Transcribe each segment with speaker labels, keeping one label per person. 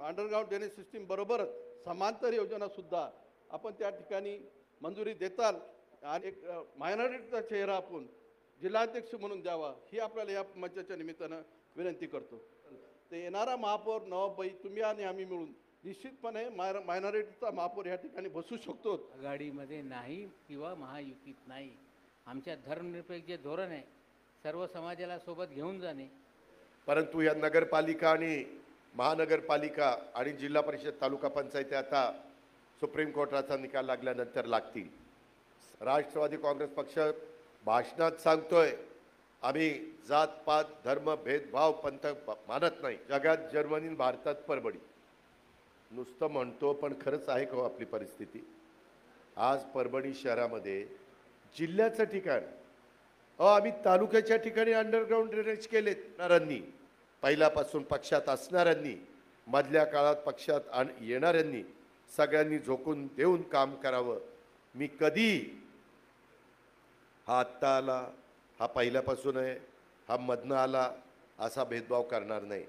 Speaker 1: Underground drainage system बरोबरच समांतर योजनासुद्धा आपण त्या ठिकाणी मंजुरी देताल आणि एक मायनॉरिटीचा चेहरा आपण जिल्हाध्यक्ष म्हणून द्यावा ही आपल्याला या मंचाच्या निमित्तानं विनंती करतो. ते येणारा महापौर नवाबाई तुम्ही आणि आम्ही मिळून निश्चितपणे मायनॉरिटीचा महापौर या ठिकाणी बसू शकतो.
Speaker 2: आघाडीमध्ये नाही किंवा महायुतीत नाही. आमच्या धर्मनिरपेक्ष जे धोरण आहे सर्व समाजाला सोबत घेऊन जाणे.
Speaker 3: परंतु या नगरपालिका आणि महानगरपालिका आणि जिल्हा परिषद तालुका पंचायती आता सुप्रीम कोर्टाचा निकाल लागल्यानंतर लागतील. राष्ट्रवादी काँग्रेस पक्ष भाषणात सांगतोय आम्ही जात पात धर्म भेदभाव पंथ मानत नाही. जगात जर्मनी भारतात परबडी नुसतं म्हणतो पण खरंच आहे का आपली परिस्थिती? आज परभणी शहरामध्ये जिल्ह्याचं ठिकाण आम्ही तालुक्याच्या ठिकाणी अंडरग्राउंड ड्रेनेज केलेत. पहिल्यापासून पक्षात असणाऱ्यांनी मधल्या काळात पक्षात येणाऱ्यांनी सगळ्यांनी झोकून देऊन काम करावं. मी कधी हा आत्ता आला हा पहिल्यापासून आहे हा मधनं आला असा भेदभाव करणार नाही.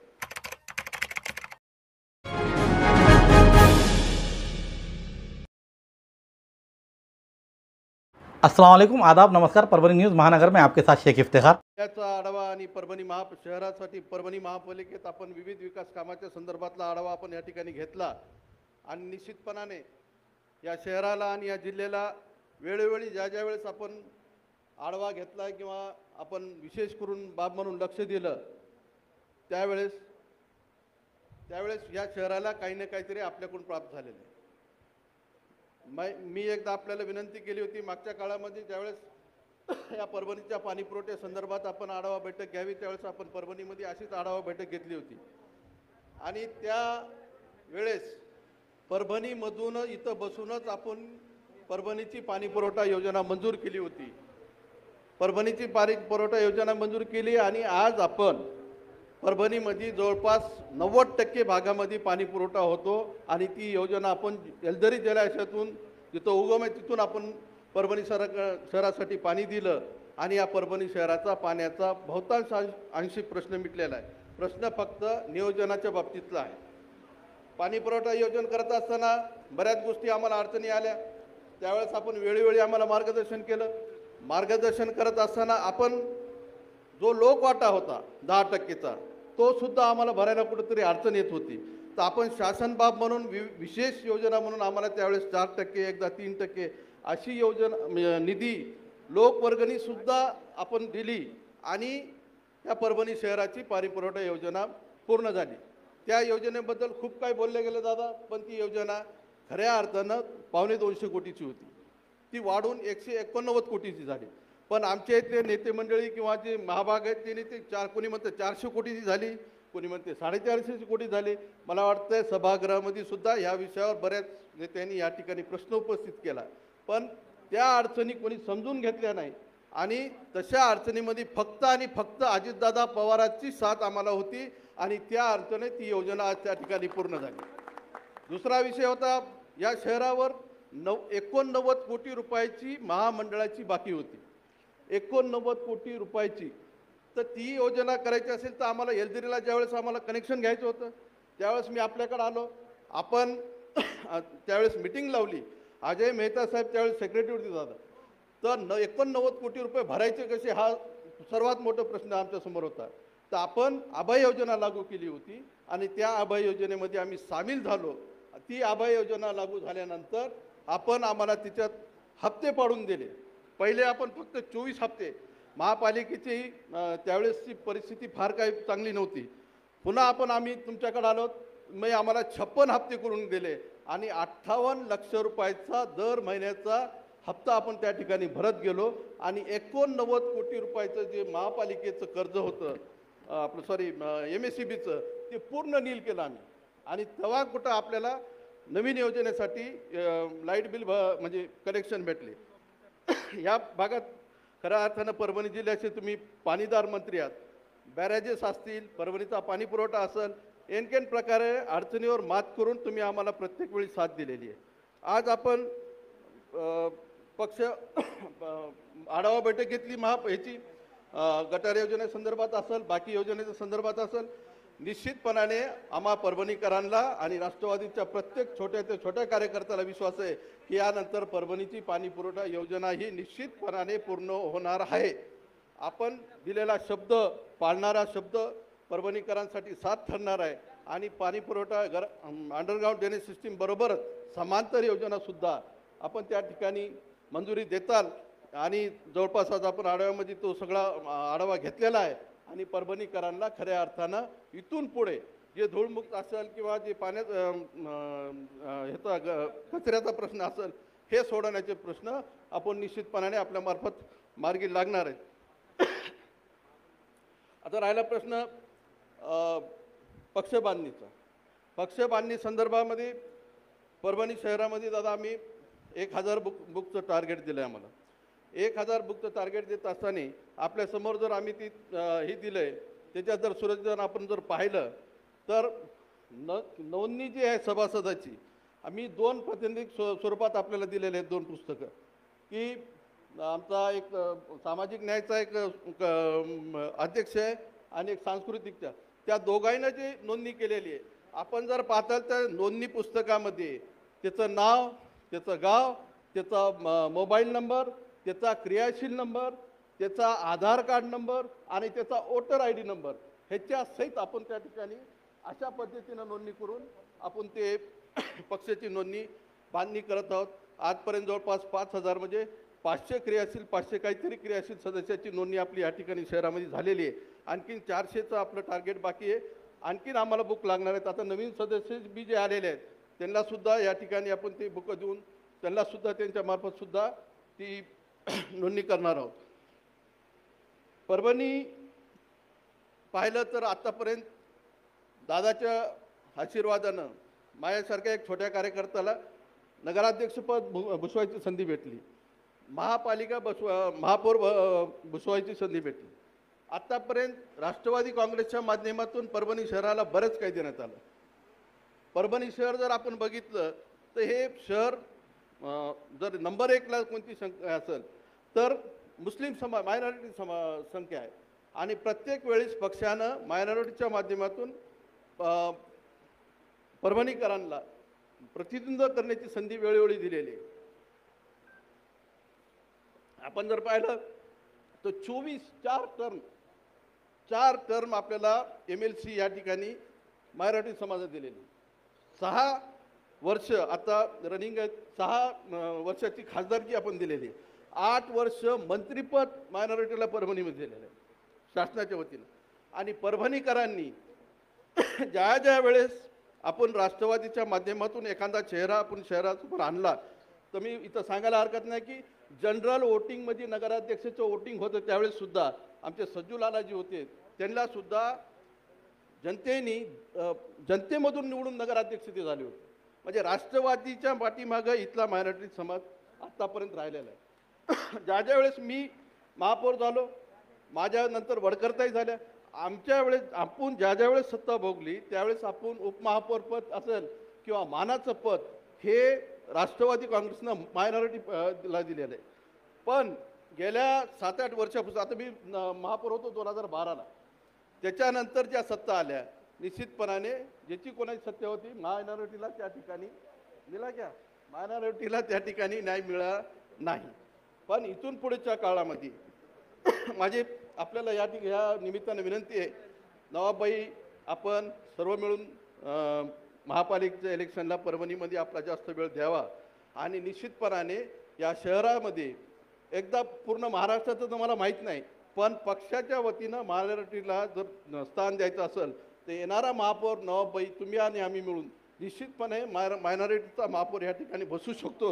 Speaker 4: अस्सलाम वालेकुम, आदाब, नमस्कार. परभणी न्यूज़ महानगर में आपके साथ शेख इफ्तिखार.
Speaker 1: याचा आढावा आणि परभणी शहरासाठी परभणी महापालिकेत आपण विविध विकास कामाच्या संदर्भातला आढावा आपण या ठिकाणी घेतला आणि निश्चितपणाने या शहराला आणि या जिल्ह्याला वेळोवेळी ज्या वेळेस आपण आढावा घेतला किंवा आपण विशेष करून बाब म्हणून लक्ष दिलं त्यावेळेस या शहराला काही ना काहीतरी आपल्याकडून प्राप्त झालेलं आहे. मी एकदा आपल्याला विनंती केली होती मागच्या काळामध्ये ज्यावेळेस या परभणीच्या पाणी पुरवठ्या संदर्भात आपण आढावा बैठक घ्यावी त्यावेळेस आपण परभणीमध्ये अशीच आढावा बैठक घेतली होती आणि त्या वेळेस परभणीमधून इथं बसूनच आपण परभणीची पाणी पुरवठा योजना मंजूर केली होती. परभणीची पाणी पुरवठा योजना मंजूर केली आणि आज आपण परभणीमध्ये जवळपास 90% भागामध्ये पाणी पुरवठा होतो आणि ती योजना आपण येलदरी जलाशयातून जिथं उगम आहे तिथून आपण परभणी शहरासाठी पाणी दिलं आणि या परभणी शहराचा पाण्याचा बहुतांश अंशी प्रश्न मिटलेला आहे. प्रश्न फक्त नियोजनाच्या बाबतीतला आहे. पाणी पुरवठा योजना करत असताना बऱ्याच गोष्टी आम्हाला अडचणी आल्या त्यावेळेस आपण वेळोवेळी आम्हाला मार्गदर्शन केलं. मार्गदर्शन करत असताना आपण जो लोकवाटा होता 10%चा तो सुद्धा आम्हाला भरायला कुठेतरी अडचण येत होती. तर आपण शासन बाब म्हणून विशेष योजना म्हणून आम्हाला त्यावेळेस 4% एकदा 3% अशी योजना निधी लोकवर्गणी सुद्धा आपण दिली आणि या परभणी शहराची पाणी पुरवठा योजना पूर्ण झाली. त्या योजनेबद्दल खूप काही बोलले गेलं दादा, पण ती योजना खऱ्या अर्थानं 250 कोटीची होती. ती वाढून 189 कोटीची झाली. पण आमच्या इथले नेते मंडळी किंवा जे महाभाग आहेत ते नेते कोणी म्हणते 400 कोटीची झाली, कोणी म्हणते 450 कोटी झाली. मला वाटतं सभागृहामध्ये सुद्धा या विषयावर बऱ्याच नेत्यांनी या ठिकाणी प्रश्न उपस्थित केला, पण त्या अडचणी कोणी समजून घेतल्या नाही आणि तशा अडचणीमध्ये फक्त आणि फक्त अजितदादा पवारांची साथ आम्हाला होती आणि त्या अडचणी ती योजना आज त्या ठिकाणी पूर्ण झाली. दुसरा विषय होता या शहरावर 89 कोटी रुपयाची महामंडळाची बाकी होती. 89 कोटी रुपयाची. तर ती योजना करायची असेल तर आम्हाला येलदरीला ज्यावेळेस आम्हाला कनेक्शन घ्यायचं होतं त्यावेळेस मी आपल्याकडे आलो. आपण त्यावेळेस मीटिंग लावली. अजय मेहता साहेब त्यावेळेस सेक्रेटरी होते दादा. तर 89 कोटी रुपये भरायचे कसे हा सर्वात मोठा प्रश्न आमच्यासमोर होता. तर आपण अभय योजना लागू केली होती आणि त्या अभय योजनेमध्ये आम्ही सामील झालो. ती अभय योजना लागू झाल्यानंतर आपण आम्हाला तिच्यात हप्ते पाडून दिले. पहिले आपण फक्त 24 हप्ते. महापालिकेची त्यावेळेसची परिस्थिती फार काही चांगली नव्हती. पुन्हा आम्ही तुमच्याकडे आलो. मग आम्हाला 56 हप्ते करून दिले आणि 58 लक्ष रुपयाचा दर महिन्याचा हप्ता आपण त्या ठिकाणी भरत गेलो आणि 89 कोटी रुपयाचं जे महापालिकेचं कर्ज होतं आपलं MSEBचं ते पूर्ण नील केलं आम्ही. आणि तेव्हा कुठं आपल्याला नवीन योजनेसाठी लाईट बिल म्हणजे कनेक्शन भेटले. या भागात खऱ्या अर्थानं परभणी जिल्ह्याचे तुम्ही पाणीदार मंत्री आहात. बॅरेजेस असतील, परभणीचा पाणी पुरवठा असेल, एनकेन प्रकारे अडचणीवर मात करून तुम्ही आम्हाला प्रत्येक वेळी साथ दिलेली आहे. आज आपण पक्ष आढावा बैठक घेतली ह्याची गटार योजनेसंदर्भात असेल, बाकी योजनेच्या संदर्भात असेल. निश्चितपणाने आम्हा परभणीकरांना आणि राष्ट्रवादीच्या प्रत्येक छोट्या ते छोट्या कार्यकर्त्याला विश्वास आहे की यानंतर परभणीची पाणी पुरवठा योजना ही निश्चितपणाने पूर्ण होणार आहे. आपण दिलेला शब्द पाळणारा शब्द परभणीकरांसाठी साथ ठरणार आहे आणि पाणी पुरवठा अंडरग्राऊंड ड्रेनेज सिस्टीम बरोबरच समांतर योजनासुद्धा आपण त्या ठिकाणी मंजुरी देताल आणि जवळपास आज आपण आढाव्यामध्ये तो सगळा आढावा घेतलेला आहे आणि परभणीकरांना खऱ्या अर्थानं इथून पुढे जे धूळमुक्त असेल किंवा जे पाण्यात ह्याचा कचऱ्याचा प्रश्न असेल हे सोडवण्याचे प्रश्न आपण निश्चितपणाने आपल्यामार्फत मार्गी लागणार आहेत. आता राहिला प्रश्न पक्षबांधणीचा. पक्षबांधणी संदर्भामध्ये परभणी शहरामध्ये दादा आम्ही 1000 बुकचं टार्गेट दिलं आहे. आम्हाला 1000 बुकचं टार्गेट देत असताना आपल्यासमोर जर आम्ही ती हे दिलं आहे त्याच्यात जर सुरक्षित आपण जर पाहिलं तर नोंदणी जी आहे सभासदाची आम्ही 2 प्रातिनिधिक स्वरूपात आपल्याला दिलेले आहेत 2 पुस्तकं की आमचा एक सामाजिक न्यायाचा एक अध्यक्ष आहे आणि एक सांस्कृतिकचा, त्या दोघांना जी नोंदणी केलेली आहे आपण जर पाहताल तर नोंदणी पुस्तकामध्ये त्याचं नाव, त्याचं गाव, त्याचा मोबाईल नंबर, त्याचा क्रियाशील नंबर, त्याचा आधार कार्ड नंबर आणि त्याचा वोटर ID नंबर ह्याच्या सहित आपण त्या ठिकाणी अशा पद्धतीनं नोंदणी करून आपण ते पक्षाची नोंदणी बांधणी करत आहोत. आजपर्यंत जवळपास 5000 म्हणजे 500 क्रियाशील 500 काहीतरी क्रियाशील सदस्याची नोंदणी आपली या ठिकाणी शहरामध्ये झालेली आहे. आणखीन 400चं आपलं टार्गेट बाकी आहे. आणखीन आम्हाला बुक लागणार आहेत. आता नवीन सदस्य बी जे आलेले आहेत त्यांनासुद्धा या ठिकाणी आपण ते बुकं देऊन त्यांनासुद्धा त्यांच्यामार्फतसुद्धा ती नोंदणी करणार आहोत. परभणी पाहिलं तर आत्तापर्यंत दादाच्या आशीर्वादानं माझ्यासारख्या एक छोट्या कार्यकर्त्याला नगराध्यक्षपद भूषवायची संधी भेटली, महापालिका महापौर भूषवायची संधी भेटली. आत्तापर्यंत राष्ट्रवादी काँग्रेसच्या माध्यमातून परभणी शहराला बरंच काही देण्यात आलं. परभणी शहर जर आपण बघितलं तर हे शहर जर नंबर 1ला कोणती संख्या असेल तर मुस्लिम मायनॉरिटी संख्या आहे आणि प्रत्येक वेळेस पक्षानं मायनॉरिटीच्या माध्यमातून परभणीकरांना प्रतिनिधित्व करण्याची संधी वेळोवेळी दिलेली आहे. आपण जर पाहिलं तर 4 टर्म आपल्याला MLC या ठिकाणी मायनॉरिटी समाजात दिलेली. 6 वर्ष आता रनिंग आहे, 6 वर्षाची खासदारकी आपण दिलेली आहे. 8 वर्ष मंत्रिपद मायनॉरिटीला परभणीमध्ये दिलेलं आहे शासनाच्या वतीनं. आणि परभणीकरांनी ज्या वेळेस आपण राष्ट्रवादीच्या माध्यमातून एखादा चेहरा आपण शहरासमोर आणला तर मी इथं सांगायला हरकत नाही की जनरल वोटिंगमध्ये नगराध्यक्षाचं वोटिंग होतं त्यावेळेस सुद्धा आमचे सज्जू लालाजी होते, त्यांनासुद्धा जनतेमधून निवडून नगराध्यक्ष ते झाले होते. म्हणजे राष्ट्रवादीच्या पाठीमागं इथला मायनॉरिटी समाज आत्तापर्यंत राहिलेला आहे. ज्या वेळेस मी महापौर झालो, माझ्यानंतर वडकरताई झाल्या, आमच्या वेळेस आपण ज्या वेळेस सत्ता भोगली त्यावेळेस आपण उपमहापौरपद असेल किंवा मानाचं पद हे राष्ट्रवादी काँग्रेसनं मायनॉरिटीला दिलेलं आहे. पण गेल्या 7-8 वर्षापासून आता मी महापौर होतो 2012ला, त्याच्यानंतर ज्या सत्ता आल्या निश्चितपणाने ज्याची कोणाची सत्ता होती मायनॉरिटीला त्या ठिकाणी मायनॉरिटीला त्या ठिकाणी न्याय मिळाला नाही. पण इथून पुढेच्या काळामध्ये माझी आपल्याला या निमित्तानं विनंती आहे, नवाबाई आपण सर्व मिळून महापालिकेच्या इलेक्शनला परभणीमध्ये आपला जास्त वेळ द्यावा आणि निश्चितपणाने या शहरामध्ये एकदा पूर्ण महाराष्ट्राचं तर मला माहीत नाही पण पक्षाच्या वतीनं मायनॉरिटीला जर स्थान द्यायचं असेल तर येणारा महापौर नवाबाई तुम्ही आणि आम्ही मिळून निश्चितपणे मायनॉरिटीचा महापौर या ठिकाणी बसू शकतो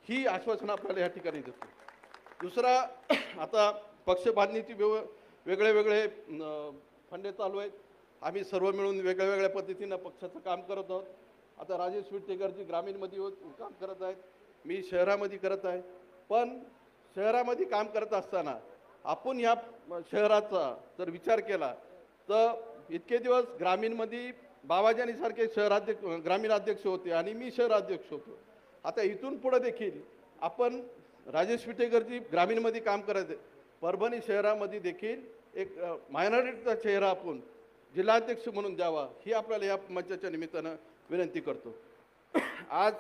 Speaker 1: ही आश्वासन आपल्याला या ठिकाणी देतो. दुसरा, आता पक्ष बांधणीची वेगळे फंडे चालू आहेत. आम्ही सर्व मिळून वेगळ्या पद्धतीनं पक्षाचं काम करत आहोत. आता राजेश विटेकरजी ग्रामीणमध्ये काम करत आहेत, मी शहरामध्ये करत आहे. पण शहरामध्ये काम करत असताना आपण या शहराचा जर विचार केला तर इतके दिवस ग्रामीणमध्ये बाबाजानीसारखे ग्रामीण अध्यक्ष होते आणि मी शहराध्यक्ष होतो. आता इथून पुढे देखील आपण राजेश विटेकरजी ग्रामीणमध्ये काम करत आहे, परभणी शहरामध्ये देखील एक मायनॉरिटीचा चेहरा आपण जिल्हाध्यक्ष म्हणून द्यावा ही आपल्याला या मंचाच्या निमित्तानं विनंती करतो. आज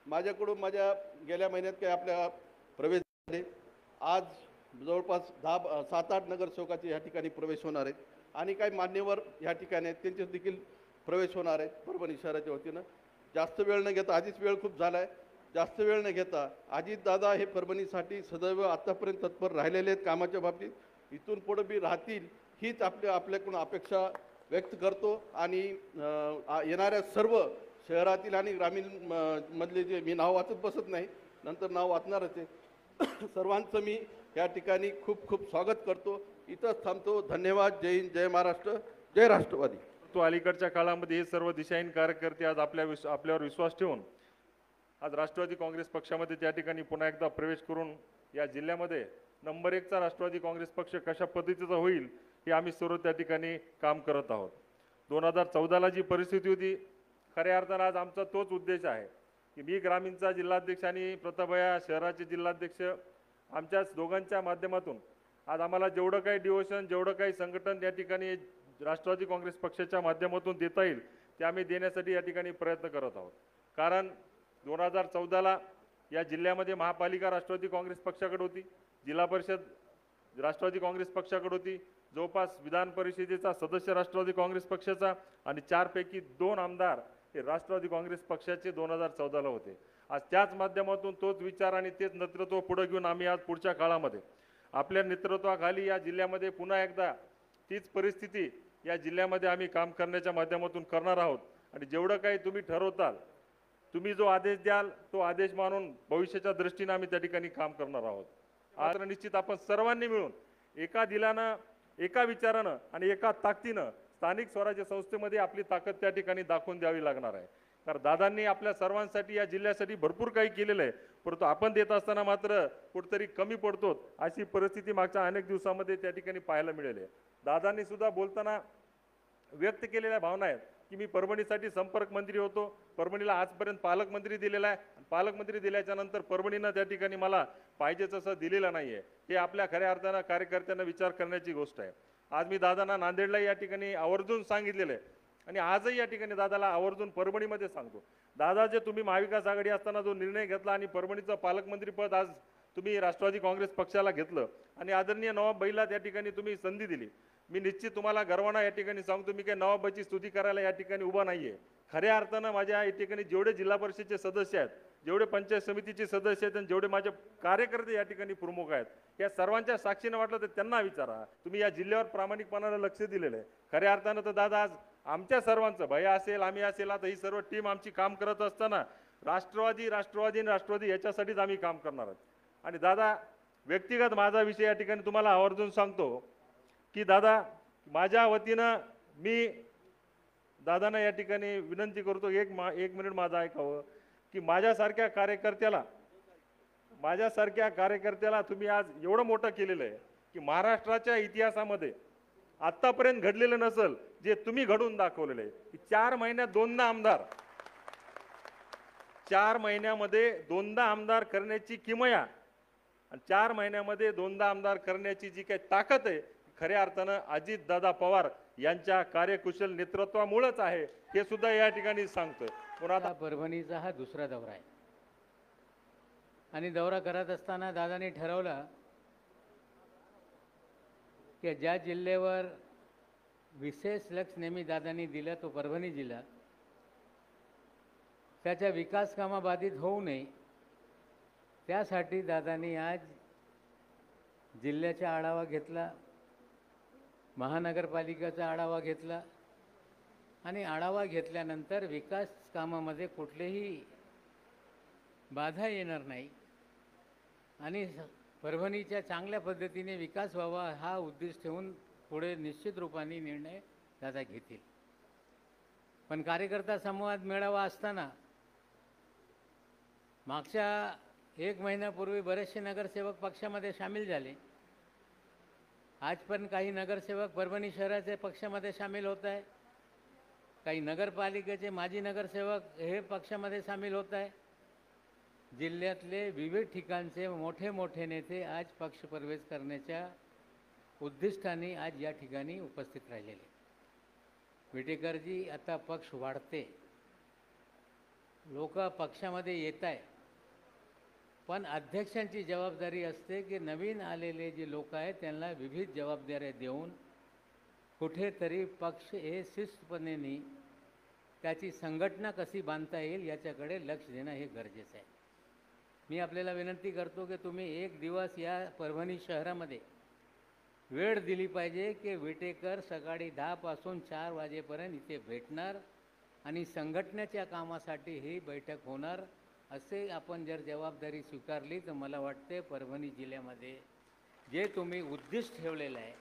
Speaker 1: माझ्याकडून माझ्या गेल्या महिन्यात काही आपल्या प्रवेश झाले. आज जवळपास 7-8 नगरसेवकाचे या ठिकाणी प्रवेश होणार आहेत आणि काही मान्यवर या ठिकाणी आहेत त्यांचे देखील प्रवेश होणार आहेत परभणी शहराच्या वतीनं. जास्त वेळ न घेता, आधीच वेळ खूप झाला आहे, जास्त वेळ न घेता अजितदादा हे परभणीसाठी सदैव आत्तापर्यंत तत्पर राहिलेले आहेत कामाच्या बाबतीत, इथून पुढे बी राहतील हीच आपल्याकडून अपेक्षा व्यक्त करतो. आणि येणाऱ्या सर्व शहरातील आणि ग्रामीण मधले जे मी नाव वाचत बसत नाही, नंतर नाव वाचणारच आहे, सर्वांचं मी या ठिकाणी खूप खूप स्वागत करतो. इथंच थांबतो. धन्यवाद. जय हिंद, जय महाराष्ट्र, जय राष्ट्रवादी.
Speaker 5: तो अलीकडच्या काळामध्ये हे सर्व दिशाहीन कार्यकर्ते आज आपल्यावर विश्वास ठेवून आज राष्ट्रवादी काँग्रेस पक्षामध्ये त्या ठिकाणी पुन्हा एकदा प्रवेश करून या जिल्ह्यामध्ये नंबर 1चा राष्ट्रवादी काँग्रेस पक्ष कशा पद्धतीचा होईल हे आम्ही सर्व त्या ठिकाणी काम करत आहोत. 2014ला जी परिस्थिती होती, खऱ्या अर्थानं आज आमचा तोच उद्देश आहे की मी ग्रामीणचा जिल्हाध्यक्ष आणि प्रतापया शहराचे जिल्हाध्यक्ष, आमच्याच दोघांच्या माध्यमातून आज आम्हाला जेवढं काही डिव्होशन, जेवढं काही संघटन या ठिकाणी राष्ट्रवादी काँग्रेस पक्षाच्या माध्यमातून देता येईल ते आम्ही देण्यासाठी या ठिकाणी प्रयत्न करत आहोत. कारण 2014ला या जिल्ह्यामध्ये महापालिका राष्ट्रवादी काँग्रेस पक्षाकडे होती, जिल्हा परिषद राष्ट्रवादी काँग्रेस पक्षाकडे होती, जवळपास विधान परिषदेचा सदस्य राष्ट्रवादी काँग्रेस पक्षाचा आणि 4 पैकी 2 आमदार हे राष्ट्रवादी काँग्रेस पक्षाचे 2014ला होते. आज त्याच माध्यमातून तोच विचार आणि तेच नेतृत्व पुढे घेऊन आम्ही आज पुढच्या काळामध्ये आपल्या नेतृत्वाखाली या जिल्ह्यामध्ये पुन्हा एकदा तीच परिस्थिती या जिल्ह्यामध्ये आम्ही काम करण्याच्या माध्यमातून करणार आहोत. आणि जेवढं काही तुम्ही ठरवताल, तुम्ही जो आदेश द्याल तो आदेश मानून भविष्याच्या दृष्टीने आम्ही त्या ठिकाणी काम करणार आहोत. आज निश्चित आपण सर्वांनी मिळून एका दिलानं, एका विचारानं आणि एका ताकदीनं स्थानिक स्वराज्य संस्थेमध्ये आपली ताकद त्या ठिकाणी दाखवून द्यावी लागणार आहे. कारण दादांनी आपल्या सर्वांसाठी या जिल्ह्यासाठी भरपूर काही केलेलं आहे, परंतु आपण देत असताना मात्र कुठेतरी कमी पडतो अशी परिस्थिती मागच्या अनेक दिवसामध्ये त्या ठिकाणी पाहायला मिळाली आहे. दादांनी सुद्धा बोलताना व्यक्त केलेल्या भावना आहेत की मी परभणीसाठी संपर्क मंत्री होतो, परभणीला आजपर्यंत पालकमंत्री दिलेला आहे, पालकमंत्री दिल्याच्या नंतर परभणीनं त्या ठिकाणी मला पाहिजे तसं दिलेलं नाही आहे. हे आपल्या खऱ्या अर्थानं कार्यकर्त्यांना विचार करण्याची गोष्ट आहे. आज मी दादांना नांदेडला या ठिकाणी आवर्जून सांगितलेलं आहे आणि आजही या ठिकाणी दादाला आवर्जून परभणीमध्ये सांगतो, दादा जे तुम्ही महाविकास आघाडी असताना जो निर्णय घेतला आणि परभणीचं पालकमंत्रीपद आज तुम्ही राष्ट्रवादी काँग्रेस पक्षाला घेतलं आणि आदरणीय नवाबबाईला त्या ठिकाणी तुम्ही संधी दिली, मी निश्चित तुम्हाला गर्वानं या ठिकाणी सांगतो, मी काही नवाबबाईची स्तुती करायला या ठिकाणी उभा नाही आहे. खऱ्या अर्थानं माझ्या या ठिकाणी जेवढे जिल्हा परिषदेचे सदस्य आहेत, जेवढे पंचायत समितीचे सदस्य आहेत आणि जेवढे माझे कार्यकर्ते या ठिकाणी प्रमुख आहेत, या सर्वांच्या साक्षीनं वाटलं तर त्यांना विचारा, तुम्ही या जिल्ह्यावर प्रामाणिकपणानं लक्ष दिलेलं आहे. खऱ्या अर्थानं तर दादा आज आमच्या सर्वांचं, भैया असेल, आम्ही असेल, आता ही सर्व टीम आमची काम करत असताना राष्ट्रवादी राष्ट्रवादी राष्ट्रवादी याच्यासाठीच आम्ही काम करणार आहोत. आणि दादा व्यक्तिगत माझा विषय या ठिकाणी तुम्हाला आवर्जून सांगतो की दादा माझ्या वतीनं मी दादांना या ठिकाणी विनंती करतो, एक मिनिट माझं ऐकावं, की माझ्यासारख्या कार्यकर्त्याला तुम्ही आज एवढं मोठं केलेलं आहे की महाराष्ट्राच्या इतिहासामध्ये आत्तापर्यंत घडलेलं नसेल जे तुम्ही घडवून दाखवलेलं आहे. की 4 महिन्यात 2दा आमदार, 4 महिन्यामध्ये 2दा आमदार करण्याची किमया आणि 4 महिन्यामध्ये 2दा आमदार करण्याची जी काही ताकद आहे, खऱ्या अर्थानं अजितदादा पवार यांच्या कार्यकुशल नेतृत्वामुळेच आहे, हे सुद्धा या ठिकाणी सांगतोय.
Speaker 2: पुन्हा परभणीचा हा दुसरा दौरा आहे आणि दौरा करत असताना दादांनी ठरवलं की ज्या जिल्ह्यावर विशेष लक्ष नेहमी दादांनी दिलं तो परभणी जिल्हा, त्याच्या विकास कामा बाधित होऊ नये त्यासाठी दादांनी आज जिल्ह्याचा आढावा घेतला, महानगरपालिकेचा आढावा घेतला आणि आढावा घेतल्यानंतर विकास कामामध्ये कुठलेही बाधा येणार नाही आणि परभणीच्या चांगल्या पद्धतीने विकास व्हावा हा उद्देश ठेवून पुढे निश्चित रूपाने निर्णय दादा घेतील. पण कार्यकर्ता संवाद मेळावा असताना मागच्या 1 महिन्यापूर्वी बरेचसे नगरसेवक पक्षामध्ये सामील झाले. आज पण काही नगरसेवक परभणी शहराचे पक्षामध्ये सामील होत आहे, काही नगरपालिकेचे माजी नगरसेवक हे पक्षामध्ये सामील होत आहे. जिल्ह्यातले विविध ठिकाणचे मोठे मोठे नेते आज पक्षप्रवेश करण्याच्या उद्दिष्टाने आज या ठिकाणी उपस्थित राहिलेले. विटेकरजी आता पक्ष वाढते, लोक पक्षामध्ये येत आहे, पण अध्यक्षांची जबाबदारी असते की नवीन आलेले जे लोक आहेत त्यांना विविध जबाबदाऱ्या देऊन कुठेतरी पक्ष हे शिस्तपणे त्याची संघटना कशी बांधता येईल याच्याकडे लक्ष देणं हे गरजेचं आहे. मी आपल्याला विनंती करतो की तुम्ही एक दिवस या परभणी शहरामध्ये वेळ दिली पाहिजे की विटेकर सकाळी 10 पासून 4 वाजेपर्यंत इथे भेटणार आणि संघटनेच्या कामासाठी ही बैठक होणार. असे आपण जर जबाबदारी स्वीकारली तर मला वाटते परभणी जिल्ह्यामध्ये जे तुम्ही उद्दिष्ट ठेवलेलं आहे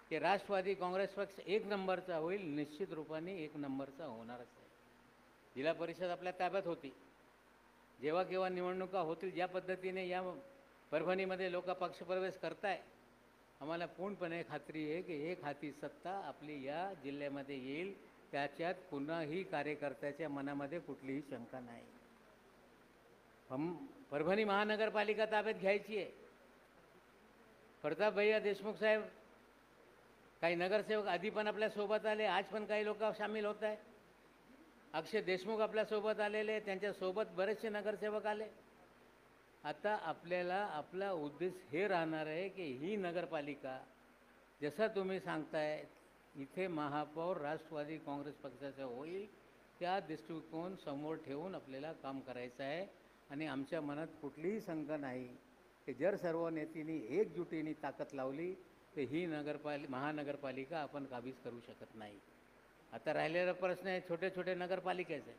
Speaker 2: की राष्ट्रवादी काँग्रेस पक्ष 1 नंबरचा होईल, निश्चित रूपाने 1 नंबरचा होणारच आहे. जिल्हा परिषद आपल्या ताब्यात होती, जेव्हा केव्हा निवडणुका होतील ज्या पद्धतीने या परभणीमध्ये लोक पक्षप्रवेश करताय, आम्हाला पूर्णपणे खात्री आहे की एक हाती सत्ता आपली या जिल्ह्यामध्ये येईल. त्याच्यात पुन्हाही कार्यकर्त्याच्या मनामध्ये कुठलीही शंका नाही. परभणी महानगरपालिका ताब्यात घ्यायची आहे. प्रताप भैया देशमुख साहेब, काही नगरसेवक आधी पण आपल्यासोबत आले, आज पण काही लोक सामील होत आहे. अक्षय देशमुख आपल्यासोबत आलेले, त्यांच्यासोबत बरेचसे नगरसेवक आले. आता आपल्याला आपला उद्देश हे राहणार आहे की ही नगरपालिका जसं तुम्ही सांगताय इथे महापौर राष्ट्रवादी काँग्रेस पक्षाचं होईल, त्या दृष्टिकोन समोर ठेवून आपल्याला काम करायचं आहे. आणि आमच्या मनात कुठलीही शंका नाही की जर सर्व नेत्यांनी एकजुटीने ताकद लावली तर ही महानगरपालिका आपण काबीज करू शकत नाही. आता राहिलेला प्रश्न आहे छोटे छोटे नगरपालिकेचे.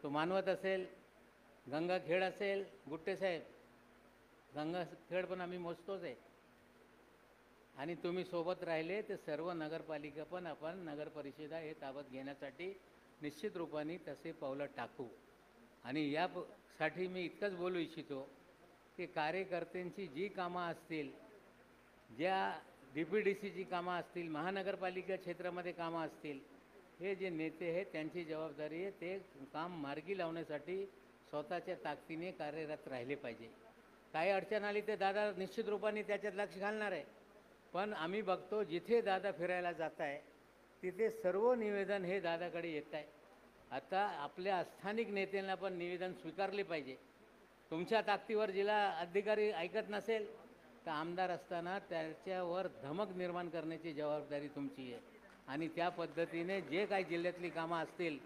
Speaker 2: तो मानवत असेल, गंगाखेड असेल, गुट्टेसाहेब गंगाखेड पण आम्ही मोजतोच आहे. आणि तुम्ही सोबत राहिले तर सर्व नगरपालिका पण आपण नगरपरिषदा हे ताब्यात घेण्यासाठी निश्चित रूपाने तसे पावलं टाकू. आणि यासाठी मी इतकंच बोलू इच्छितो की कार्यकर्त्यांची जी कामं असतील, ज्या DPDCची कामं असतील, महानगरपालिका क्षेत्रामध्ये कामं असतील, हे जे नेते आहेत त्यांची जबाबदारी आहे ते काम मार्गी लावण्यासाठी स्वतःच्या ताकदीने कार्यरत राहिले पाहिजे. काही अडचण आली तर दादा निश्चित रूपाने त्याच्यात लक्ष घालणार आहे. पण आम्ही बघतो जिथे दादा फिरायला जात आहे तिथे सर्व निवेदन हे दादाकडे येत आहे. आता आपल्या स्थानिक नेत्यांना पण निवेदन स्वीकारले पाहिजे. तुमच्या ताकदीवर जिल्हा अधिकारी ऐकत नसेल तर आमदार असताना त्याच्यावर धमक निर्माण करण्याची जबाबदारी तुमची आहे. आणि त्या पद्धतीने जे काही जिल्ह्यातली कामं असतील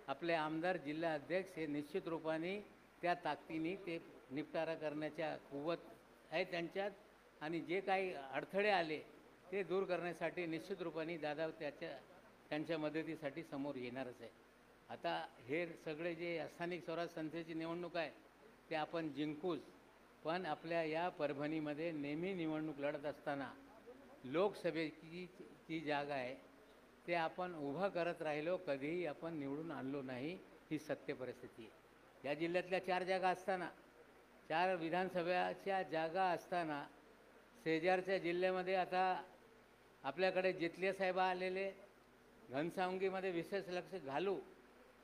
Speaker 2: आपले आमदार जिल्हा अध्यक्ष हे निश्चित रूपाने त्या ताकदीने ते निपटारा करण्याच्या कुवत आहे त्यांच्यात. आणि जे काही अडथळे आले ते दूर करण्यासाठी निश्चित रूपाने दादा त्यांच्या मदतीसाठी समोर येणारच आहे. आता हे सगळे जे स्थानिक स्वराज्य संस्थेची निवडणूक आहे ते आपण जिंकूच, पण आपल्या या परभणीमध्ये नेहमी निवडणूक लढत असताना लोकसभेची जी जागा आहे ते आपण उभा करत राहिलो, कधीही आपण निवडून आणलो नाही. ही सत्य परिस्थिती आहे. या जिल्ह्यातल्या 4 जागा असताना, 4 विधानसभेच्या जागा असताना शेजारच्या जिल्ह्यामध्ये आता आपल्याकडे जितले साहेब आलेले, घनसावंगीमध्ये विशेष लक्ष घालू.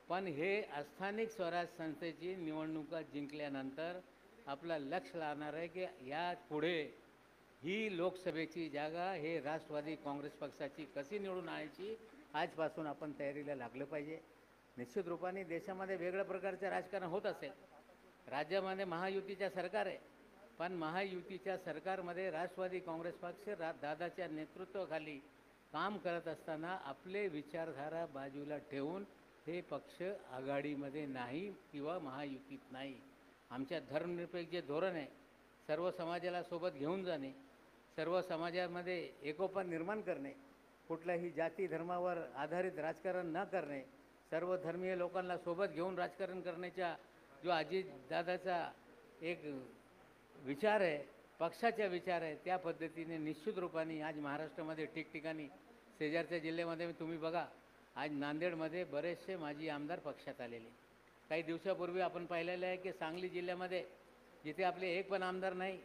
Speaker 2: पण हे स्थानिक स्वराज्य संस्थेची निवडणुका जिंकल्यानंतर आपलं लक्ष लागणार आहे की या पुढे ही लोकसभेची जागा हे राष्ट्रवादी काँग्रेस पक्षाची कशी निवडून आणायची आजपासून आपण तयारीला लागलं पाहिजे. निश्चित रूपाने देशामध्ये वेगळ्या प्रकारचं राजकारण होत असेल. राज्यामध्ये महायुतीच्या सरकार आहे, पण महायुतीच्या सरकारमध्ये राष्ट्रवादी काँग्रेस पक्ष दादाच्या नेतृत्वाखाली काम करत असताना आपले विचारधारा बाजूला ठेवून हे पक्ष आघाडीमध्ये नाही किंवा महायुतीत नाही. आमच्या धर्मनिरपेक्ष जे धोरण आहे, सर्व समाजाला सोबत घेऊन जाणे, सर्व समाजामध्ये एकोपा निर्माण करणे, कुठल्याही जाती धर्मावर आधारित राजकारण न करणे, सर्व धर्मीय लोकांना सोबत घेऊन राजकारण करण्याचा जो अजितदादाचा एक विचार आहे, पक्षाचा विचार आहे, त्या पद्धतीने निश्चित रूपाने आज महाराष्ट्रामध्ये ठिकठिकाणी शेजारच्या जिल्ह्यामध्ये तुम्ही बघा, आज नांदेडमध्ये बरेचसे माजी आमदार पक्षात आलेले. काही दिवसापूर्वी आपण पाहिलेलं आहे की सांगली जिल्ह्यामध्ये जिथे आपले एक पण आमदार नाही,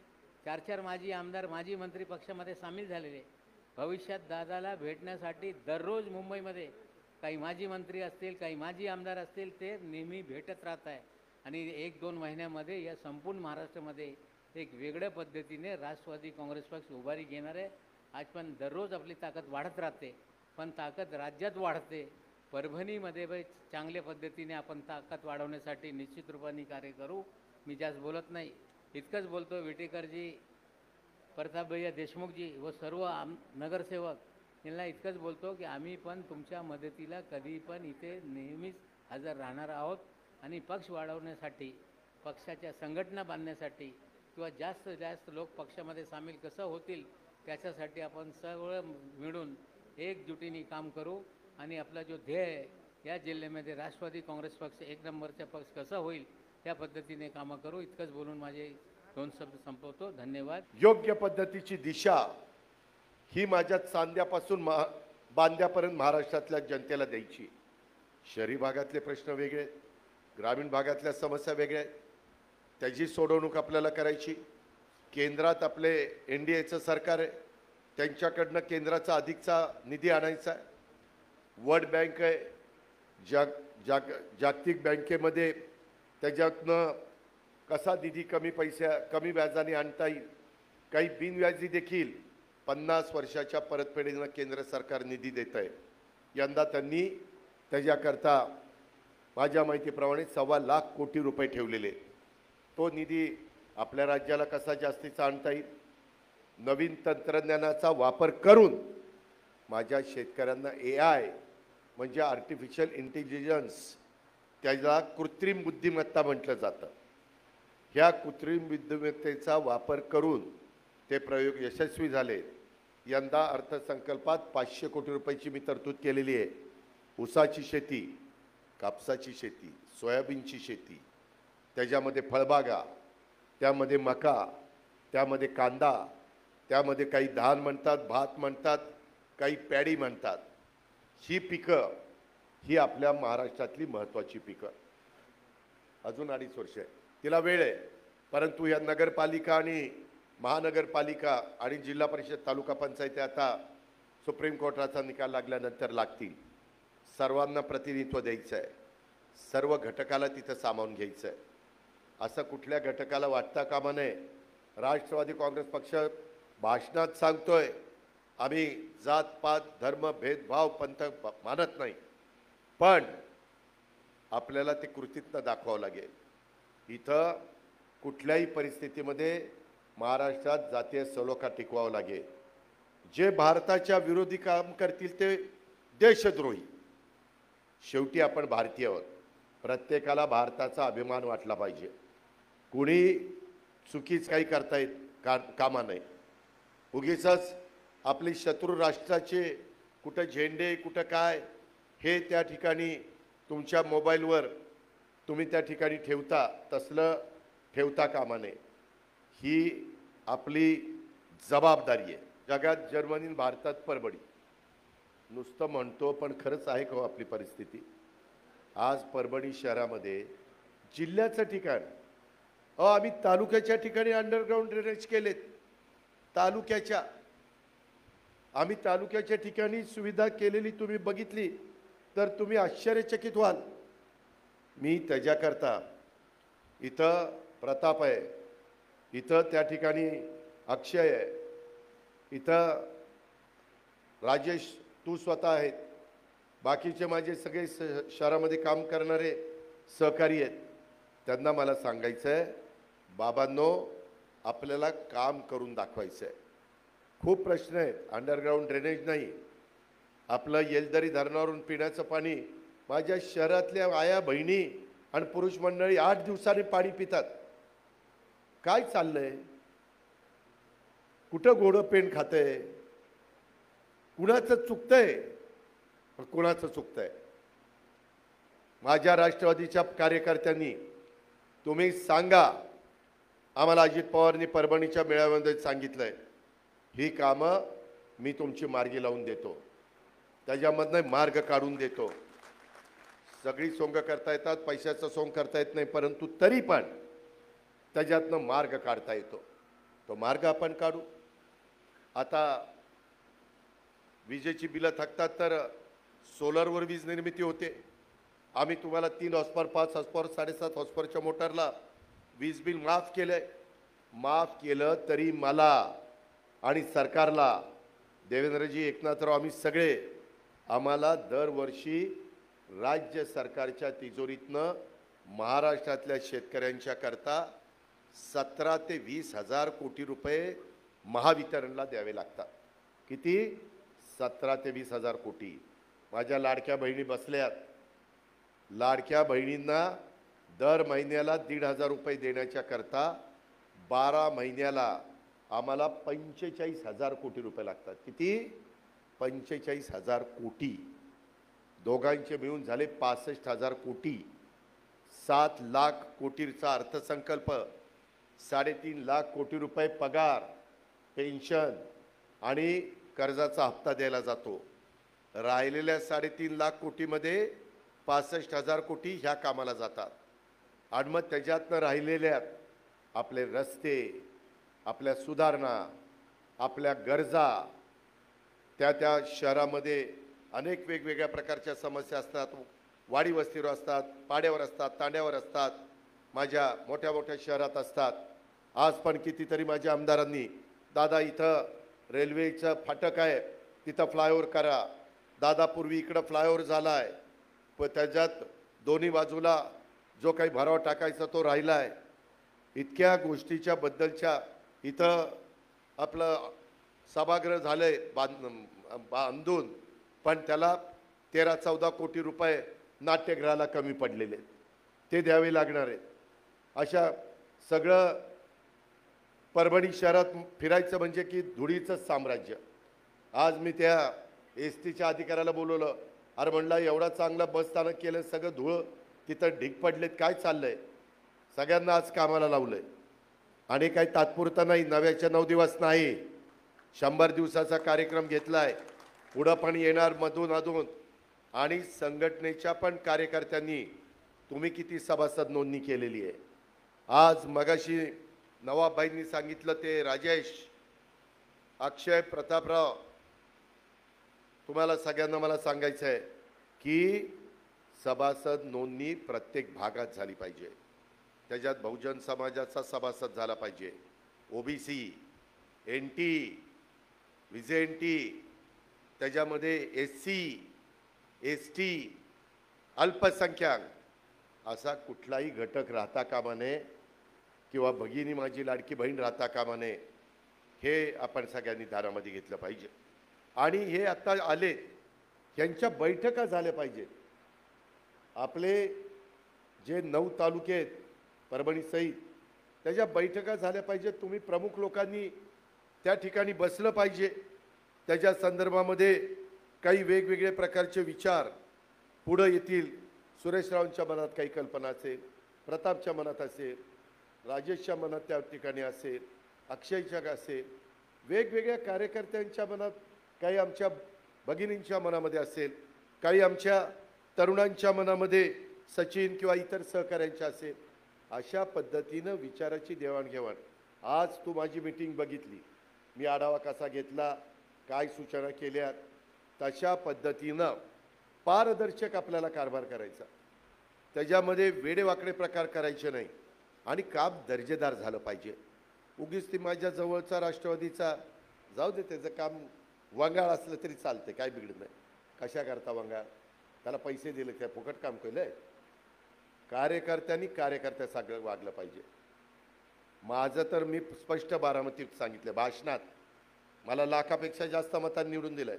Speaker 2: 4 माजी आमदार, माजी मंत्री पक्षामध्ये सामील झालेले. भविष्यात दादाला भेटण्यासाठी दररोज मुंबईमध्ये काही माजी मंत्री असतील, काही माजी आमदार असतील, ते नेहमी भेटत राहत आहे. आणि 1-2 महिन्यामध्ये या संपूर्ण महाराष्ट्रामध्ये एक वेगळ्या पद्धतीने राष्ट्रवादी काँग्रेस पक्ष उभारी घेणार आहे. आज पण दररोज आपली ताकद वाढत राहते. पण ताकद राज्यात वाढते. परभणीमध्ये चांगल्या पद्धतीने आपण ताकद वाढवण्यासाठी निश्चित रूपाने कार्य करू. मी जास्त बोलत नाही, इतकंच बोलतो. विटेकरजी, प्रतापभैया देशमुखजी व सर्व नगरसेवक यांना इतकंच बोलतो की आम्ही पण तुमच्या मदतीला कधी पण इथे नेहमीच हजर राहणार आहोत. आणि पक्ष वाढवण्यासाठी, पक्षाच्या संघटना बांधण्यासाठी किंवा जास्त लोक पक्षामध्ये सामील कसं होतील त्याच्यासाठी आपण सर्व मिळून एकजुटीने काम करू. आणि आपला जो ध्येय आहे, या जिल्ह्यामध्ये राष्ट्रवादी काँग्रेस पक्ष एक नंबरचा पक्ष कसा होईल त्या पद्धतीने कामं करू. इतकंच बोलून माझे 2 शब्द संपवतो. धन्यवाद.
Speaker 3: योग्य पद्धतीची दिशा ही माझ्या चांद्यापासून बांद्यापर्यंत महाराष्ट्रातल्या जनतेला द्यायची. शहरी भागातले प्रश्न वेगळे, ग्रामीण भागातल्या समस्या वेगळ्या, त्याची सोडवणूक आपल्याला करायची. केंद्रात आपले NDAचं सरकार आहे, त्यांच्याकडनं केंद्राचा अधिकचा निधी आणायचा आहे. वर्ल्ड बँक आहे, जागतिक बँकेमध्ये त्याच्यातनं कसा निधी कमी व्याजाने आणता येईल. काही बिनव्याजी देखील 50 वर्षाच्या परतफेडीनं केंद्र सरकार निधी देत आहे. यंदा त्यांनी त्याच्याकरता माझ्या माहितीप्रमाणे 1.25 लाख कोटी रुपये ठेवलेले. तो निधी आपल्या राज्याला कसा जास्तीचा आणता येईल, नवीन तंत्रज्ञानाचा वापर करून माझ्या शेतकऱ्यांना AI म्हणजे आर्टिफिशियल इंटेलिजन्स, त्याला कृत्रिम बुद्धिमत्ता म्हटलं जातं. ह्या कृत्रिम बुद्धिमत्तेचा वापर करून ते प्रयोग यशस्वी झाले. यंदा अर्थसंकल्पात 500 कोटी रुपयाची मी तरतूद केलेली आहे. ऊसाची शेती, कापसाची शेती, सोयाबीनची शेती, त्याच्यामध्ये फळबागा, त्यामध्ये मका, त्यामध्ये कांदा, त्यामध्ये काही धान म्हणतात, भात म्हणतात, काही पॅडी म्हणतात. ही पिकं ही आपल्या महाराष्ट्रातली महत्त्वाची पिकं. अजून 2.5 वर्ष आहे, तिला वेळ आहे. परंतु या नगरपालिका आणि महानगरपालिका आणि जिल्हा परिषद तालुका पंचायती आता सुप्रीम कोर्टाचा निकाल लागल्यानंतर लागतील. सर्वांना प्रतिनिधित्व द्यायचं आहे, सर्व घटकाला तिथं सामावून घ्यायचं आहे. असं कुठल्या घटकाला वाटता कामा नये. राष्ट्रवादी काँग्रेस पक्ष भाषणात सांगतोय आम्ही जात पात धर्म भेदभाव पंथ मानत नाही, पण आपल्याला ते कृतीतनं दाखवावं लागेल. इथं कुठल्याही परिस्थितीमध्ये महाराष्ट्रात जातीय सलोखा टिकवावा लागेल. जे भारताच्या विरोधी काम करतील ते देशद्रोही. शेवटी आपण भारतीय आहोत, प्रत्येकाला भारताचा अभिमान वाटला पाहिजे. कुणी चुकीच काही करता येत कामा नये. उगीचच आपली शत्रू राष्ट्राचे कुठं झेंडे कुठं काय हे त्या ठिकाणी तुमच्या मोबाईलवर तुम्ही त्या ठिकाणी ठेवता, तसलं ठेवता कामा नये. ही आपली जबाबदारी आहे. जगात जर्मनी, भारतात परबडी. नुसतं म्हणतो पण खरंच आहे का आपली परिस्थिती. आज परभणी शहरामध्ये जिल्ह्याचं ठिकाण, आम्ही तालुक्याच्या ठिकाणी अंडरग्राऊंड ड्रेनेज केलेत. आम्ही तालुक्याच्या ठिकाणी सुविधा केलेली तुम्ही बघितली तर तुम्ही आश्चर्यचकित व्हाल. मी त्याच्याकरता इथं प्रताप आहे, इथं त्या ठिकाणी अक्षय आहे, इथं राजेश तू स्वतः आहेत, बाकीचे माझे सगळे शहरामध्ये काम करणारे सहकारी आहेत. त्यांना मला सांगायचं आहे, बाबांनो आपल्याला काम करून दाखवायचं आहे. खूप प्रश्न आहेत. अंडरग्राऊंड ड्रेनेज नाही, आपलं येलदरी धरणावरून पिण्याचं पाणी, माझ्या शहरातल्या आया बहिणी आणि पुरुष मंडळी 8 दिवसांनी पाणी पितात. काय चाललंय? कुठं गोडं पेन खातंय? कुणाचं चुकतंय? कुणाचं चुकतंय? माझ्या राष्ट्रवादीच्या कार्यकर्त्यांनी तुम्ही सांगा, आम्हाला अजित पवारांनी परभणीच्या मेळाव्यामध्ये सांगितलंय ही कामं मी तुमची मार्गी लावून देतो, त्याच्यामधनं मार्ग काढून देतो. सगळी सोंग करता येतात, पैशाचं सोंग करता येत नाही, परंतु तरी पण त्याच्यातनं मार्ग काढता येतो. तो मार्ग आपण काढू. आता विजेची बिलं थकतात तर सोलरवर वीज निर्मिती होते. आम्ही तुम्हाला 3 हॉर्सपावर 5 हॉर्सपावर 7.5 हॉर्सपावरच्या मोटरला वीज बिल माफ केलंय. माफ केलं तरी मला आणि सरकारला, देवेंद्रजी, एकनाथराव, आम्ही सगळे आम्हाला दरवर्षी राज्य सरकारच्या तिजोरीतनं महाराष्ट्रातल्या शेतकऱ्यांच्या करता 17 ते 20 हजार कोटी रुपये महावितरणला द्यावे लागतात. किती? 17 ते 20 हजार कोटी. माझ्या लाडक्या बहिणी बसल्यात. लाडक्या बहिणींना दर महिन्याला 1,500 रुपये देण्याच्या करता 12 महिन्याला आम्हाला 45,000 कोटी रुपये लागतात. किती? 45,000 कोटी. दोघांचे मिळून झाले 65,000 कोटी. 7 लाख कोटीचा अर्थसंकल्प, 3.5 लाख कोटी रुपये पगार, पेन्शन आणि कर्जाचा हप्ता द्यायला जातो. राहिलेल्या 3.5 लाख कोटीमध्ये 65,000 कोटी ह्या कामाला जातात. आणि मग त्याच्यातनं राहिलेल्या आपले रस्ते, आपल्या सुधारणा, आपल्या गरजा, त्या शहरामध्ये अनेक वेगवेगळ्या प्रकारच्या समस्या असतात. वाडी वस्तीवर असतात, पाड्यावर असतात, तांड्यावर असतात, माझ्या मोठ्या मोठ्या शहरात असतात. आज पण कितीतरी माझ्या आमदारांनी, दादा इथं रेल्वेचं फाटक आहे, तिथं फ्लायओव्हर करा. दादा पूर्वी इकडं फ्लायओव्हर झाला आहे, पण त्याच्यात दोन्ही बाजूला जो काही भराव टाकायचा तो राहिला आहे. इतक्या गोष्टीच्या बद्दलच्या इथं आपलं सभागृह झालं आहे बांधून, पण त्याला 13-14 कोटी रुपये नाट्यगृहाला कमी पडलेले आहेत, ते द्यावे लागणार आहेत. अशा सगळं परभणी शहरात फिरायचं म्हणजे की धुळीचंच साम्राज्य. आज मी त्या एसटीच्या अधिकाऱ्याला बोलवलं. अरे म्हणला एवढा चांगला बस स्थानक केलं, सगळं धूळ तिथं ढीग पडलेत, काय चाललंय? सगळ्यांना आज कामाला लावलंय. आणि काही तात्पुरतं नाही, 9च्या 9 दिवस नाही, 100 दिवसाचा कार्यक्रम घेतलाय. पुढं पण येणार मधून अधून. आणि संघटनेच्या पण कार्यकर्त्यांनी तुम्ही किती सभासद नोंदणी केलेली आहे. आज मगाशी नवाबाईंनी सांगितलं ते राजेश, अक्षय, प्रतापराव, तुम्हाला सगळ्यांना मला सांगायचं आहे की सभासद नोंदणी प्रत्येक भागात झाली पाहिजे. त्याच्यात बहुजन समाजाचा सभासद झाला पाहिजे, ओबीसी, NT, VJNT, त्याच्यामध्ये SC, ST, अल्पसंख्याक असा कुठलाही घटक राहता कामा नये किंवा भगिनी माझी लाडकी बहीण राहता कामा नये. हे आपण सगळ्यांनी ध्यानामध्ये घेतलं पाहिजे. आणि हे आता आले यांच्या बैठका झाल्या पाहिजेत. आपले जे 9 तालुके आहेत परभणी सहित, त्याच्या बैठका झाल्या पाहिजेत. तुम्ही प्रमुख लोकांनी त्या ठिकाणी बसलं पाहिजे. त्याच्या संदर्भामध्ये काही वेगवेगळे प्रकारचे विचार पुढं येतील. सुरेशरावांच्या मनात काही कल्पना असेल, प्रतापच्या मनात असेल, राजेशच्या मनात त्या ठिकाणी असेल, अक्षयच्या असेल, वेगवेगळ्या कार्यकर्त्यांच्या मनात, काही आमच्या भगिनींच्या मनामध्ये असेल, काही आमच्या तरुणांच्या मनामध्ये, सचिन किंवा इतर सहकाऱ्यांच्या असेल. अशा पद्धतीनं विचाराची देवाणघेवाण. आज तू माझी मीटिंग बघितली, मी आढावा कसा घेतला, काय सूचना केल्या, तशा पद्धतीनं पारदर्शक आपल्याला कारभार करायचा. त्याच्यामध्ये वेडेवाकडे प्रकार करायचे नाही आणि काम दर्जेदार झालं पाहिजे. उगीच ती माझ्या जवळचा राष्ट्रवादीचा जाऊ दे, त्याचं काम वंगाळ असलं तरी चालते, काय बिघडत नाही. कशा करता वंगाळ? त्याला पैसे दिले, काय फुकट काम केलंय? कार्यकर्त्यांनी कार्यकर्त्यासारखं वागलं पाहिजे. माझं तर मी स्पष्ट बारामतीत सांगितलं भाषणात, मला लाखापेक्षा जास्त मतांनी निवडून दिलंय.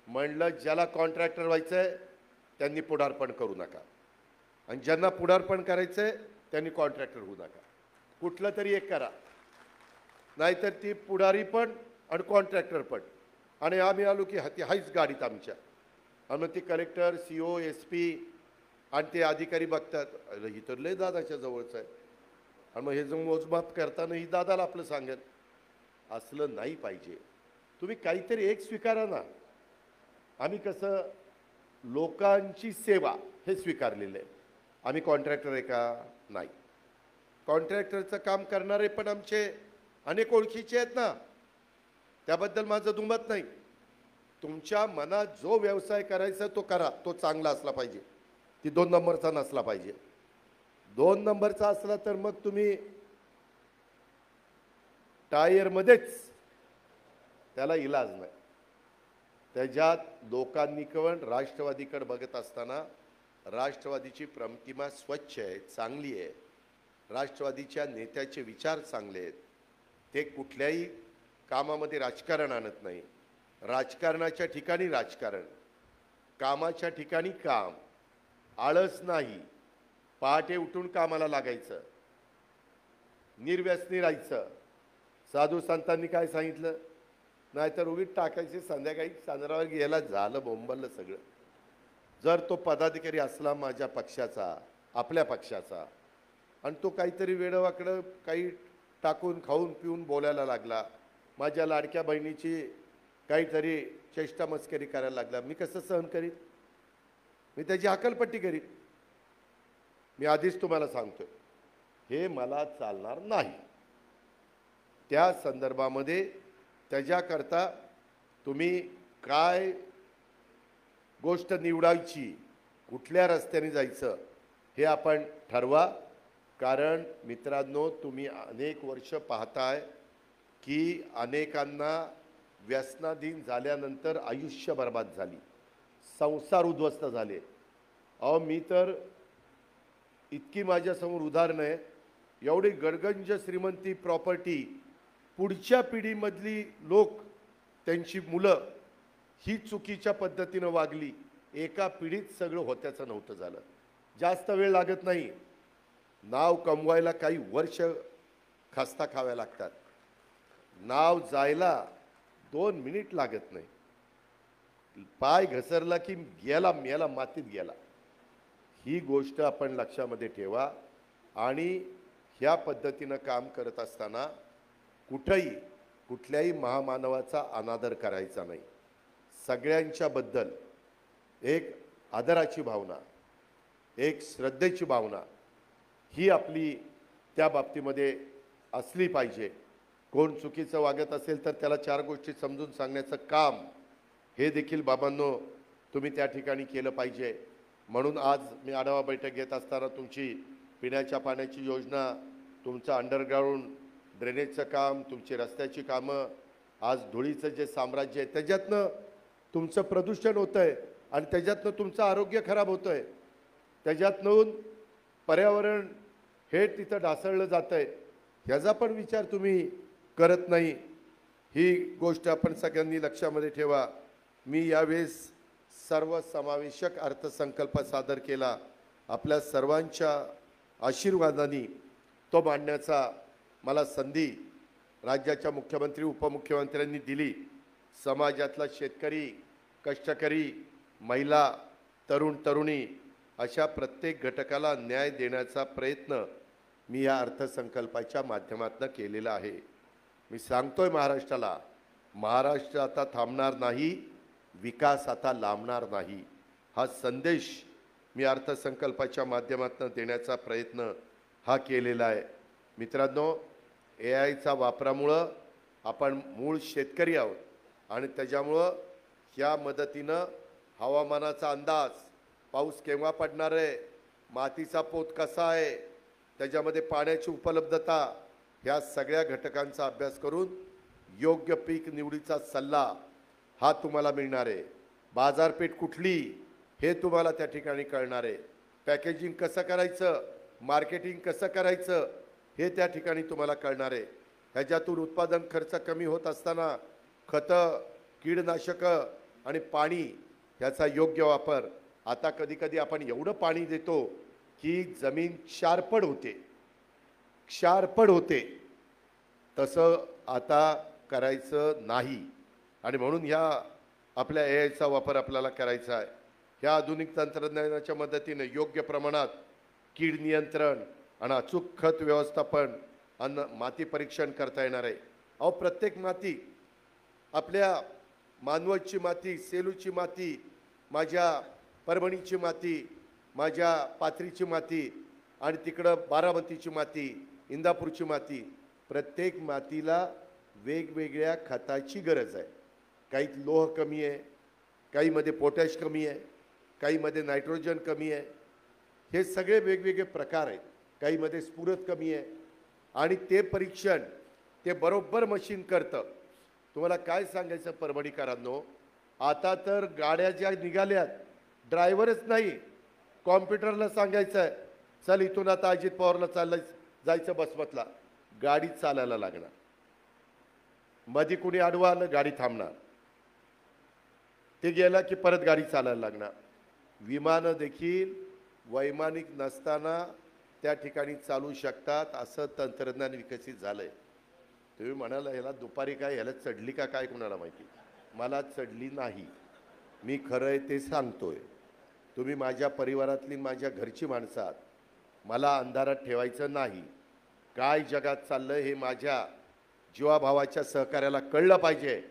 Speaker 3: म्हणलं ज्याला कॉन्ट्रॅक्टर व्हायचंय त्यांनी पुढारपण करू नका, आणि ज्यांना पुढारपण करायचंय त्यांनी कॉन्ट्रॅक्टर होऊ नका. कुठलं तरी एक करा, नाहीतर ती पुढारी पण आणि कॉन्ट्रॅक्टर पण. आणि आम्ही आलो की ती हाईच गाडीत आमच्या, आणि मग ती कलेक्टर, CO, SP आणि ते अधिकारी बघतात, ही तर लय दादाच्या जवळचं आहे, आणि मग हे जो मोजमाप करताना ही दादाला आपलं सांगेल. असलं नाही पाहिजे. तुम्ही काहीतरी एक स्वीकारा ना. आम्ही कसं लोकांची सेवा हे स्वीकारलेलं आहे. आम्ही कॉन्ट्रॅक्टर आहे का? नाही. कॉन्ट्रॅक्टरचं काम करणारे पण आमचे अनेक ओळखीचे आहेत ना, त्याबद्दल माझं दुमत नाही. तुमच्या मनात जो व्यवसाय करायचा तो करा, तो चांगला असला पाहिजे, ती 2 नंबरचा नसला पाहिजे. 2 नंबरचा असला तर मग तुम्ही टायरमध्येच, त्याला इलाज नाही. त्याच्यात लोकांनी पण राष्ट्रवादीकडे बघत असताना राष्ट्रवादीची प्रतिमा स्वच्छ आहे, चांगली आहे. राष्ट्रवादीच्या नेत्याचे विचार चांगले आहेत. ते कुठल्याही कामामध्ये राजकारण आणत नाही. राजकारणाच्या ठिकाणी राजकारण, कामाच्या ठिकाणी काम, आळस नाही, पहाटे उठून कामाला लागायचं, निर्व्यसनी राहायचं. साधू संतांनी काय सांगितलं? नाहीतर उगीच टाकायचे, संध्याकाळी चंद्रावर गेला, झालं बोंबललं सगळं. जर तो पदाधिकारी असला माझ्या पक्षाचा, आपल्या पक्षाचा, आणि तो काहीतरी वेडवाकडं काही टाकून खाऊन पिऊन बोलायला लागला, माझ्या लाडक्या बहिणीची काहीतरी चेष्टा मस्करी करायला लागला, मी कसं सहन करीन? मी त्याची हकालपट्टी करीन. मी आधीच तुम्हाला सांगतोय, हे मला चालणार नाही. त्या संदर्भामध्ये त्याच्याकरता तुम्ही काय गोष्ट निवडायची, कुठल्या रस्त्याने जायचं हे आपण ठरवा. कारण मित्रांनो, तुम्ही अनेक वर्ष पाहताय की अनेकांना व्यसनाधीन झाल्यानंतर आयुष्य बर्बाद झाली, संसार उद्ध्वस्त झाले. अहो, मी तर इतकी माझ्यासमोर उदाहरणं आहे, एवढी गडगंज श्रीमंती प्रॉपर्टी, पुढच्या पिढीमधली लोक, त्यांची मुलं ही चुकीच्या पद्धतीनं वागली, एका पिढीत सगळं होत्याचं नव्हतं झालं. जास्त वेळ लागत नाही. नाव कमवायला काही वर्ष खस्ता खाव्या लागतात. नाव जायला 2 मिनिट लागत नाही. पाय घसरला की गेला, मेला, मातीत गेला. ही गोष्ट आपण लक्षामध्ये ठेवा. आणि ह्या पद्धतीनं काम करत असताना कुठेही कुठल्याही महामानवाचा अनादर करायचा नाही. सगळ्यांच्या बद्दल एक आदराची भावना, एक श्रद्धेची भावना ही आपली त्या बाबतीमध्ये असली पाहिजे. कोण चुकीचं वागत असेल तर त्याला 4 गोष्टी समजून सांगण्याचं काम हे देखील बाबांनो तुम्ही त्या ठिकाणी केलं पाहिजे. म्हणून आज मी आढावा बैठक घेत असताना तुमची पिण्याच्या पाण्याची योजना, तुमचं अंडरग्राऊंड ड्रेनेजचं काम, तुमची रस्त्याची कामं, आज धुळीचं जे साम्राज्य आहे त्याच्यातनं तुमचं प्रदूषण होतं आहे आणि त्याच्यातनं तुमचं आरोग्य खराब होतं आहे, त्याच्यातून पर्यावरण हे तिथं ढासळलं जातं आहे, ह्याचा पण विचार तुम्ही करत नाही. ही गोष्ट आपण सगळ्यांनी लक्षामध्ये ठेवा. मी यावेळेस सर्वसमावेशक अर्थसंकल्प सादर केला. आपल्या सर्वांच्या आशीर्वादाने तो मांडण्याचा मला संधी राज्याच्या मुख्यमंत्री उपमुख्यमंत्र्यांनी दिली. समाजातला शेतकरी, कष्टकरी, महिला, तरुण तरुणी अशा प्रत्येक घटकाला न्याय देण्याचा प्रयत्न मी या अर्थसंकल्पाच्या माध्यमातून केलेला आहे. मी सांगतोय महाराष्ट्राला, महाराष्ट्र आता थांबणार नाही, विकास आता लांबणार नाही. हा संदेश मी अर्थसंकल्पाच्या माध्यमातून देण्याचा प्रयत्न हा केलेला आहे. मित्रांनो, AIचा वापरामुळं आपण मूळ शेतकरी आहोत आणि त्याच्यामुळं ह्या मदतीनं हवामानाचा अंदाज, पाऊस केव्हा पडणार आहे, मातीचा पोत कसा आहे, त्याच्यामध्ये पाण्याची उपलब्धता, ह्या सगळ्या घटकांचा अभ्यास करून योग्य पीक निवडीचा सल्ला हा तुम्हाला मिळणार आहे. बाजारपेठ कुठली हे तुम्हाला त्या ठिकाणी कळणार आहे. पॅकेजिंग कसं करायचं, मार्केटिंग कसं करायचं हे त्या ठिकाणी तुम्हाला कळणार आहे. ह्याच्यातून उत्पादन खर्च कमी होत असताना खतं, कीडनाशकं आणि पाणी ह्याचा योग्य वापर. आता कधीकधी आपण एवढं पाणी देतो की जमीन क्षारपड होते. तसं आता करायचं नाही आणि म्हणून ह्या आपल्या AIचा वापर आपल्याला करायचा आहे. ह्या आधुनिक तंत्रज्ञानाच्या मदतीने योग्य प्रमाणात कीड नियंत्रण आणि अचूक खत व्यवस्थापन आणि माती परीक्षण करता येणार आहे. अहो, प्रत्येक माती, आपल्या मानवतची माती, सेलूची माती, माझ्या परभणीची माती, माझ्या पाथरीची माती आणि तिकडं बारामतीची माती, इंदापूरची माती, प्रत्येक मातीला वेगवेगळ्या खताची गरज आहे. काही लोह कमी आहे, काहीमध्ये पोटॅश कमी आहे, काहीमध्ये नायट्रोजन कमी आहे. हे सगळे वेगवेगळे प्रकार आहेत. काहीमध्ये स्फुरद कमी आहे आणि ते परीक्षण ते बरोबर मशीन करतं. तुम्हाला काय सांगायचं परभणीकरांनो, आता तर गाड्या ज्या निघाल्यात ड्रायव्हरच नाही, कॉम्प्युटरला सांगायचं आहे चल इथून आता अजित पवारला चाललं जायचं बसमतला, गाडी चालायला लागणार. मध्ये कुणी आडवं आलं गाडी थांबणार, ते गेलं की परत गाडी चालायला लागणार. विमानं देखील वैमानिक नसताना त्या ठिकाणी चालू शकतात, असं तंत्रज्ञान विकसित झालंय. तुम्ही म्हणाला ह्याला दुपारी काय ह्याला चढली का काय कुणाला माहिती, मला चढली नाही. मी खरं आहे ते सांगतोय. तुम्ही माझ्या परिवारातली माझ्या घरची माणसं आहात, मला अंधारात ठेवायचं नाही. काय जगात चाललं हे माझ्या जीवाभावाच्या सहकार्याला कळलं पाहिजे,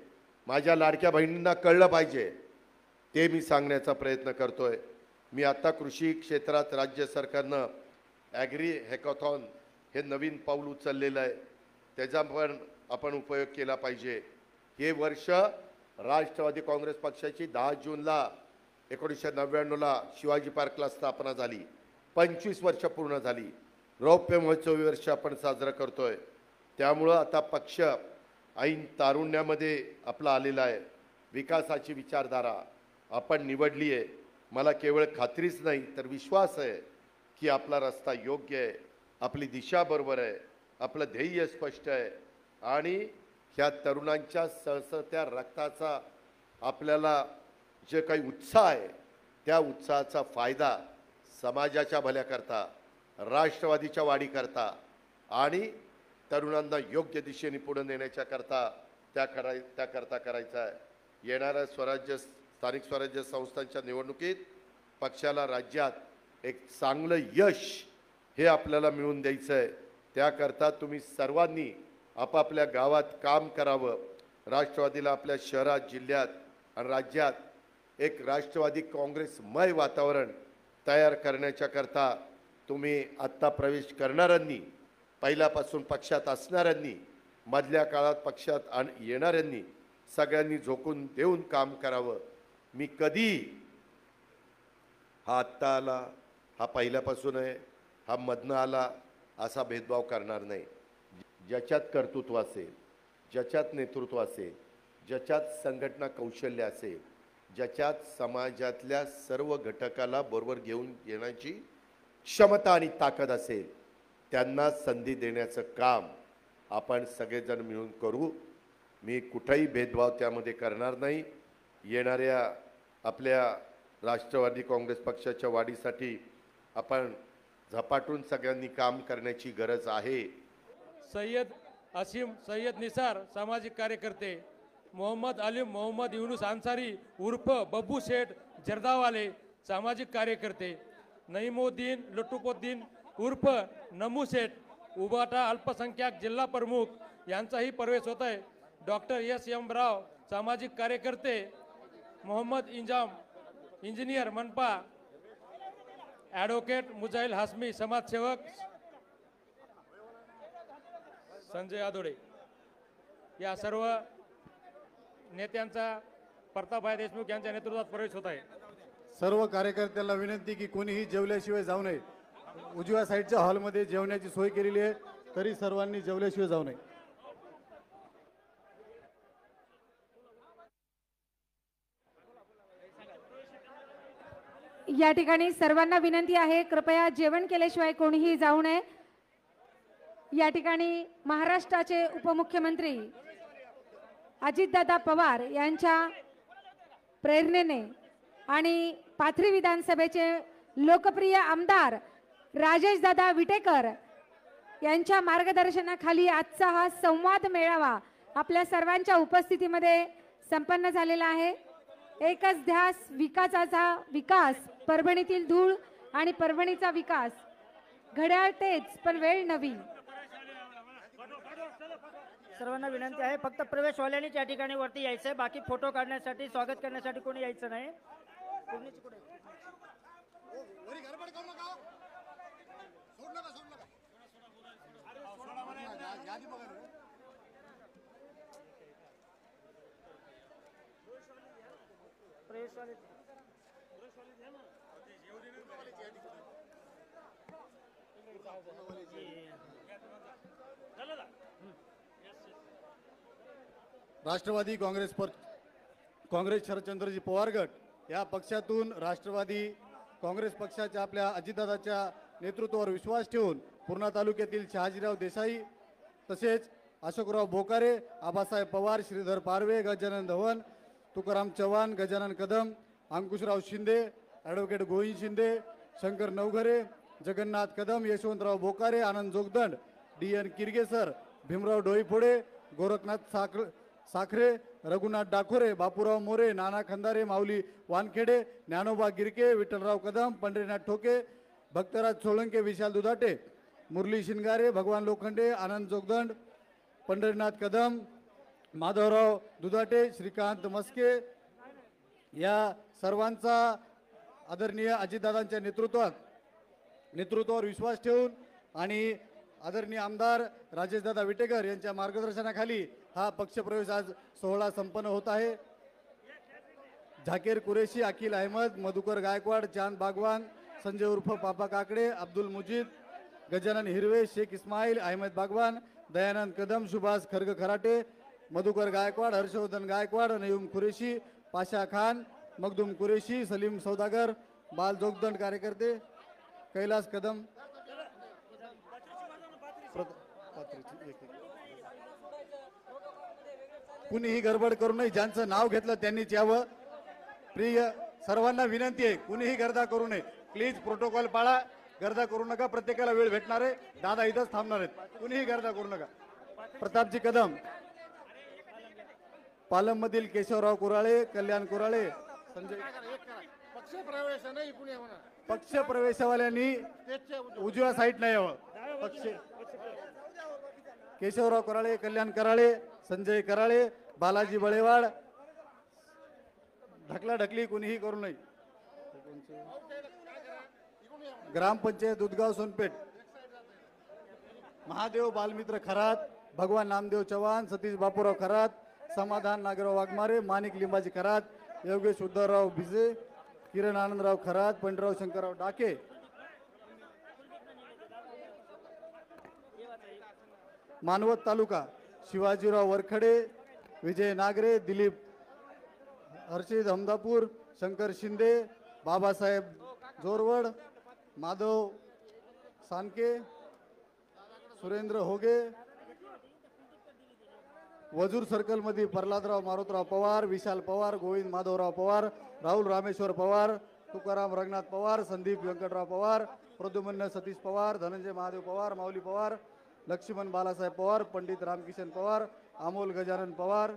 Speaker 3: माझ्या लाडक्या बहिणींना कळलं पाहिजे, ते मी सांगण्याचा प्रयत्न करतोय. मी आता कृषी क्षेत्रात राज्य सरकारनं ॲग्री हॅकॉथॉन हे नवीन पाऊल उचललेलं आहे, त्याचा पण आपण उपयोग केला पाहिजे. हे वर्ष राष्ट्रवादी काँग्रेस पक्षाची 10 जूनला 1999ला शिवाजी पार्कला स्थापना झाली, 25 वर्ष पूर्ण झाली. रौप्य महोत्सवी वर्ष आपण साजरा करतोय. त्यामुळं आता पक्ष ऐन तारुण्यामध्ये आपला आलेला आहे. विकासाची विचारधारा आपण निवडली आहे. मला केवळ खात्रीच नाही तर विश्वास आहे की आपला रस्ता योग्य आहे, आपली दिशा बरोबर आहे, आपलं ध्येय स्पष्ट आहे आणि ह्या तरुणांच्या सळसळत्या रक्ताचा आपल्याला जे काही उत्साह आहे त्या उत्साहाचा फायदा समाजाच्या भल्याकरता, राष्ट्रवादीच्या वाढीकरता आणि तरुणांना योग्य दिशेने पुढे नेण्याच्या करता त्याकरता करायचा आहे. येणाऱ्या स्थानिक स्वराज्य संस्थांच्या निवडणुकीत पक्षाला राज्यात एक चांगलं यश हे आपल्याला मिळवून द्यायचं आहे. त्याकरता तुम्ही सर्वांनी आपापल्या गावात काम करावं. राष्ट्रवादीला आपल्या शहरात, जिल्ह्यात आणि राज्यात एक राष्ट्रवादी काँग्रेसमय वातावरण तयार करण्याच्या करता तुम्ही आत्ता प्रवेश करणाऱ्यांनी, पहिल्यापासून पक्षात असणाऱ्यांनी, मधल्या काळात पक्षात येणाऱ्यांनी सगळ्यांनी झोकून देऊन काम करावं. मी कधी हा आत्ता आला, हा पहिल्यापासून आहे, हा मधनं आला असा भेदभाव करणार नाही. ज्याच्यात कर्तृत्व असेल, ज्याच्यात नेतृत्व असेल, ज्याच्यात संघटना कौशल्य असेल, ज्याच्यात समाजातल्या सर्व घटकाला बरोबर घेऊन येण्याची क्षमता आणि ताकद असेल, त्यांना संधी देण्याचं काम आपण सगळेजण मिळून करू. मी कुठेही भेदभाव त्यामध्ये करणार नाही. येणाऱ्या आपल्या राष्ट्रवादी काँग्रेस पक्षाच्या वाढीसाठी आपण झपाटून सगळ्यांनी काम करण्याची गरज आहे.
Speaker 6: सय्यद असीम सय्यद निसार सामाजिक कार्यकर्ते, मोहम्मद आलिम मोहम्मद युनुस अन्सारी उर्फ बब्बू शेठ जर्दावाले सामाजिक कार्यकर्ते, नईमुद्दीन लुटुपुद्दीन उर्फ नमू शेठ उबाटा अल्पसंख्याक जिल्हा प्रमुख यांचाही प्रवेश होत आहे. Doctor S.M. राव सामाजिक कार्यकर्ते, मोहम्मद इंजाम इंजिनियर मनपा, ॲडव्होकेट मुजाहिल हासमी समाजसेवक, संजय आदोडे या सर्व नेत्यांचा प्रतापभाई देशमुख यांच्या नेतृत्वात प्रवेश होत आहे.
Speaker 7: सर्व कार्यकर्त्यांना विनंती की कोणीही जेवल्याशिवाय जाऊ नये. उजव्या साईडच्या हॉलमध्ये जेवण्याची सोय केलेली आहे, तरी सर्वांनी जेवल्याशिवाय जाऊ नये.
Speaker 8: या ठिकाणी सर्वांना विनंती आहे, कृपया जेवण केल्याशिवाय कोणीही जाऊ नये. या ठिकाणी महाराष्ट्राचे उपमुख्यमंत्री अजितदादा पवार यांच्या प्रेरणेने आणि पाथरी विधानसभेचे लोकप्रिय आमदार राजेशदादा विटेकर यांच्या मार्गदर्शनाखाली आजचा हा संवाद मेळावा आपल्या सर्वांच्या उपस्थितीमध्ये संपन्न झालेला आहे. एकच ध्यास विकासाचा विकास, परभणीतील धूळ आणि परभणीचा विकास. घड्याळ तेच पण वेळ नवी.
Speaker 9: सर्वांना विनंती आहे, फक्त प्रवेशवाल्यांनीच या ठिकाणी वरती यायचं आहे. बाकी फोटो काढण्यासाठी, स्वागत करण्यासाठी कोणी यायचं नाही.
Speaker 7: राष्ट्रवादी काँग्रेस काँग्रेस शरदचंद्रजी पवार गट या पक्षातून राष्ट्रवादी काँग्रेस पक्षाच्या आपल्या अजितदादाच्या नेतृत्वावर विश्वास ठेवून पूर्णा तालुक्यातील शहाजीराव देसाई तसेच अशोकराव बोकारे, आबासाहेब पवार, श्रीधर पारवे, गजानन धवन, तुकाराम चव्हाण, गजानन कदम, अंकुशराव शिंदे, ॲडव्होकेट गोविंद शिंदे, शंकर नवघरे, जगन्नाथ कदम, यशवंतराव बोकारे, आनंद जोगदंड, DN किरगेसर, भीमराव डोईफोडे, गोरखनाथ साखरे, रघुनाथ डाकोरे, बापूराव मोरे, नाना खंदारे, माऊली वानखेडे, ज्ञानोबा गिरके, विठ्ठलराव कदम, पंढरीनाथ ठोके, भक्तराज सोळंके, विशाल दुधाटे, मुरली शिनगारे, भगवान लोखंडे, आनंद जोगदंड, पंढरीनाथ कदम, माधवराव दुधाटे, श्रीकांत मस्के या सर्वांचा आदरणीय अजितदादांच्या नेतृत्वावर विश्वास ठेवून आणि आदरणीय आमदार राजेशदादा विटेकर यांच्या मार्गदर्शनाखाली हा पक्षप्रवेश आज सोहळा संपन्न होत आहे। झाकीर कुरेशी, अखिल अहमद, मधुकर गायकवाड, चांद बागवान, संजय उर्फ पापा काकडे, अब्दुल मुजीद, गजानन हिरवे, शेख इस्माईल, अहमद बागवान, दयानंद कदम, सुभाष खर्ग खराटे, मधुकर गायकवाड, हर्षवर्धन गायकवाड, नयूम कुरेशी, पाशा खान, मखदूम कुरेशी, सलीम सौदागर, बाल जोगदंड कार्यकर्ते, कैलास कदम, कुणीही गडबड करू नये, ज्यांचं नाव घेतलं त्यांनीच यावं। प्रिय सर्वांना विनंती आहे, कुणीही गर्दा करू नये, प्लीज प्रोटोकॉल पाळा, गर्दा करू नका, प्रत्येकाला वेळ भेटणार आहे, दादा इथंच थांबणार आहेत, कुणीही गर्दा करू नका। प्रतापजी कदम, पालम मधील केशवराव कुराळे, कल्याण कुराळे, संजय पक्ष प्रवेशवाल्यांनी उजव्या साईड नाही यावं, पक्ष केशवराव कराळे, कल्याण कराळे, संजय कराळे, बालाजी बळेवाड, ढकलाढकली कुणीही करू नये। ग्रामपंचायत उदगाव सोनपेठ, महादेव बालमित्र खरात, भगवान नामदेव चव्हाण, सतीश बापूराव खरात, समाधान नागराव वाघमारे, माणिक लिंबाजी खरात, योगेश उद्धवराव भिजे, किरण आनंदराव खरात, पंडराव शंकरराव डाके, मानवत तालुका शिवाजीराव वरखडे, विजय नागरे, दिलीप हर्षिद हमदापूर, शंकर शिंदे, बाबासाहेब जोरवड, माधव सानके, सुरेंद्र होगे, वजूर सर्कल मध्ये प्रल्हादराव मारुतराव पवार, विशाल पवार, गोविंद माधवराव पवार, राहुल रामेश्वर पवार, तुकाराम रंगनाथ पवार, संदीप व्यंकटराव पवार, प्रद्युम्न सतीश पवार, धनंजय महादेव पवार, माऊली पवार, लक्ष्मण बालासाहेब पवार, पंडित रामकिशन पवार, अमोल गजानन पवार,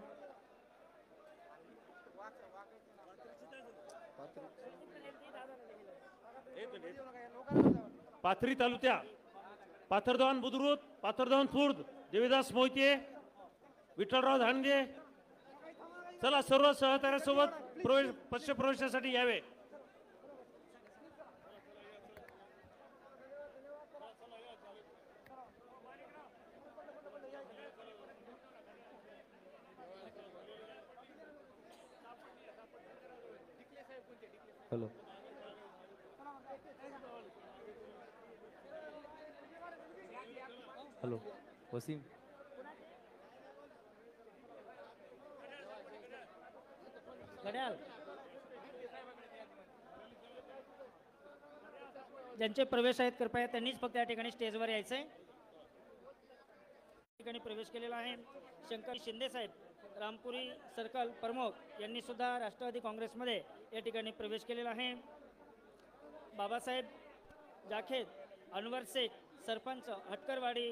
Speaker 10: पाथरी तालुक्या पाथरदवान बुद्रुक, पाथरदवान खुर्द, देवीदास मोहिते, विठ्ठलराव धांडगे, चला सर्व सहकार्यासोबत पक्ष प्रवेशासाठी यावे।
Speaker 11: हॅलो, हॅलो वसीम,
Speaker 9: घड्याळ ज्यांचे प्रवेश आहेत कृपया त्यांनीच फक्त या ठिकाणी स्टेजवर यायचंय। ठिकाणी प्रवेश केलेला आहे शंकर शिंदे साहेब, रामपुरी सर्कल प्रमुख यांनी सुद्धा राष्ट्रवादी काँग्रेसमध्ये या ठिकाणी प्रवेश केलेला आहे। बाबासाहेब जाखेद, अनवर शेख, सरपंच हटकरवाडी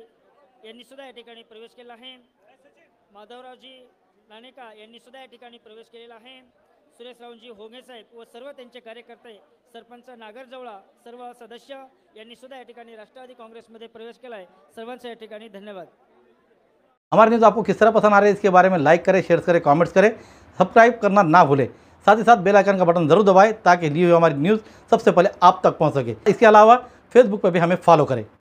Speaker 9: यांनी सुद्धा या ठिकाणी प्रवेश केला आहे। माधवरावजी नाणेका यांनी सुद्धा या ठिकाणी प्रवेश केलेला आहे। सुरेशरावजी होगे साहेब व सर्व त्यांचे कार्यकर्ते, सरपंच नागरजवळा, सर्व सदस्य यांनी सुद्धा या ठिकाणी राष्ट्रवादी काँग्रेसमध्ये प्रवेश केला आहे। सर्वांचे या ठिकाणी धन्यवाद।
Speaker 4: हमारे न्यूज़ आपको किस तरह पसंद आ रही है इसके बारे में लाइक करें, शेयर करें, कमेंट्स करें, सब्सक्राइब करना ना भूलें। साथ ही साथ बेल आइकन का बटन जरूर दबाएं ताकि ली हुई हमारी न्यूज़ सबसे पहले आप तक पहुंच सके। इसके अलावा फेसबुक पर भी हमें फॉलो करें।